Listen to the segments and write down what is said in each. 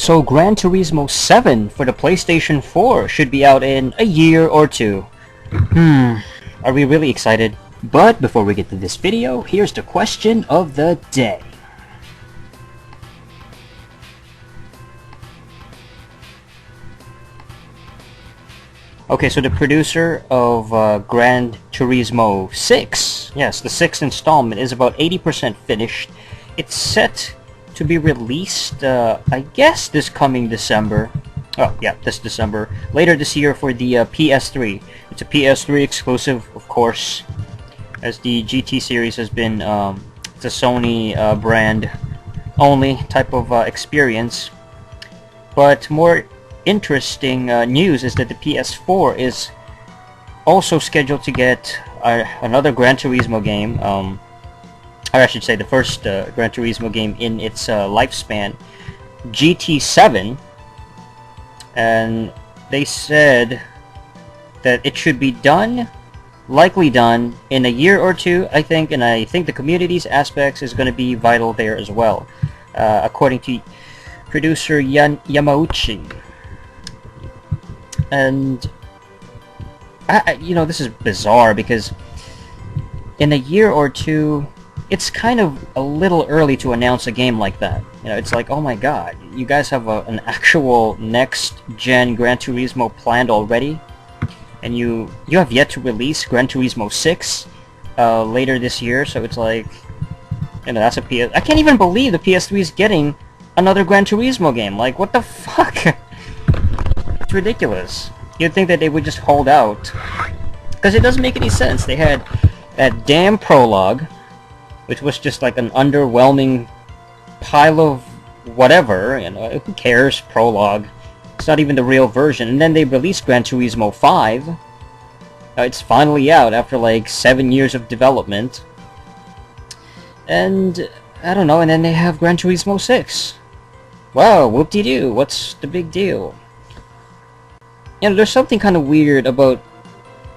So Gran Turismo 7 for the PlayStation 4 should be out in a year or two. Are we really excited? But before we get to this video, here's the question of the day. Okay, so the producer of Gran Turismo 6, yes, the 6th installment, is about 80% finished. It's set to be released, I guess, this coming December. Oh, yeah, this December. Later this year for the PS3. It's a PS3 exclusive, of course, as the GT series has been, it's a Sony brand only type of experience. But more interesting news is that the PS4 is also scheduled to get another Gran Turismo game, or I should say the first Gran Turismo game in its lifespan, GT7, and they said that it should be likely done in a year or two, I think, and I think the community's aspects is going to be vital there as well, according to producer Yamauchi. And you know, this is bizarre because in a year or two, it's kind of a little early to announce a game like that. You know, it's like, oh my god, you guys have an actual next-gen Gran Turismo planned already, and you have yet to release Gran Turismo 6 later this year. So it's like, you know, that's a PS. I can't even believe the PS3 is getting another Gran Turismo game. Like, what the fuck? It's ridiculous. You'd think that they would just hold out, because it doesn't make any sense. They had that damn prologue, which was just like an underwhelming pile of whatever, you know, who cares, prologue. It's not even the real version. And then they released Gran Turismo 5. It's finally out after like 7 years of development. And, I don't know, and then they have Gran Turismo 6. Wow, whoop-de-doo, what's the big deal? You know, there's something kind of weird about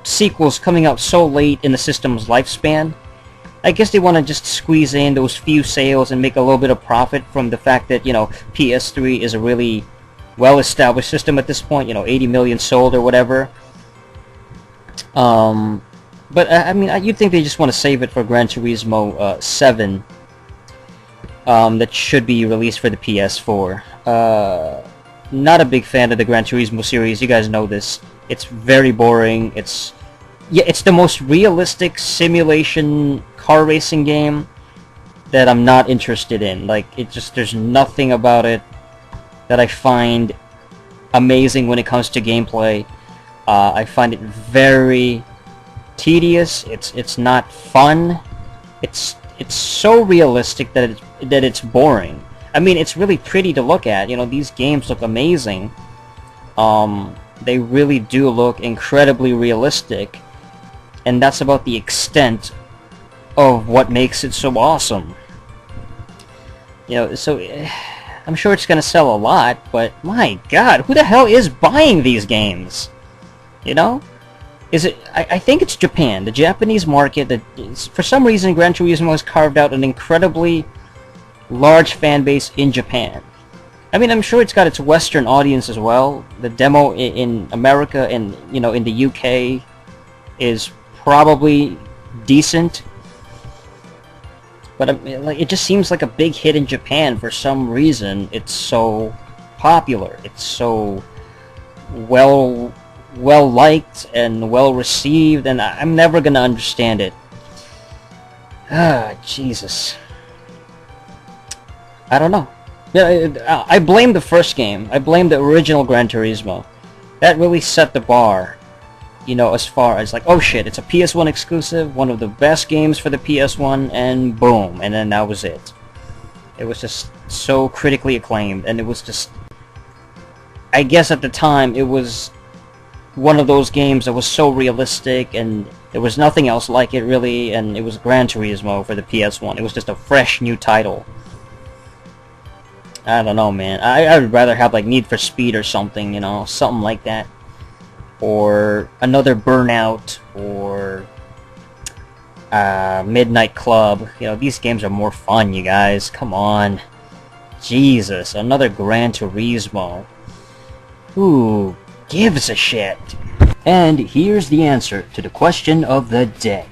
sequels coming out so late in the system's lifespan. I guess they want to just squeeze in those few sales and make a little bit of profit from the fact that, you know, PS3 is a really well-established system at this point, you know, 80 million sold or whatever. But, I mean, you'd think they just want to save it for Gran Turismo 7 that should be released for the PS4. Not a big fan of the Gran Turismo series, you guys know this. It's very boring. It's the most realistic simulation car racing game that I'm not interested in. Like, there's nothing about it that I find amazing when it comes to gameplay. I find it very tedious. It's not fun. It's so realistic that it's boring. I mean, it's really pretty to look at. You know, these games look amazing. They really do look incredibly realistic. And that's about the extent of what makes it so awesome. You know, so I'm sure it's gonna sell a lot, but my god, who the hell is buying these games? You know? Is it? I think it's Japan, the Japanese market. That for some reason, Gran Turismo has carved out an incredibly large fan base in Japan. I mean, I'm sure it's got its Western audience as well. The demo in America and, you know, in the UK is probably decent, but like, it just seems like a big hit in Japan for some reason. It's so popular. It's so well liked and well received, and I'm never gonna understand it. Ah, Jesus. I don't know. I blame the first game. I blame the original Gran Turismo. That really set the bar, you know, as far as like, oh shit, it's a PS1 exclusive, one of the best games for the PS1, and boom, and then that was it. It was just so critically acclaimed, and it was just, I guess at the time, it was one of those games that was so realistic, and there was nothing else like it really, and it was Gran Turismo for the PS1. It was just a fresh new title. I don't know, man. I would rather have like Need for Speed or something, you know, something like that. Or another Burnout, or Midnight Club. You know, these games are more fun, you guys. Come on. Jesus, another Gran Turismo. Who gives a shit? And here's the answer to the question of the day.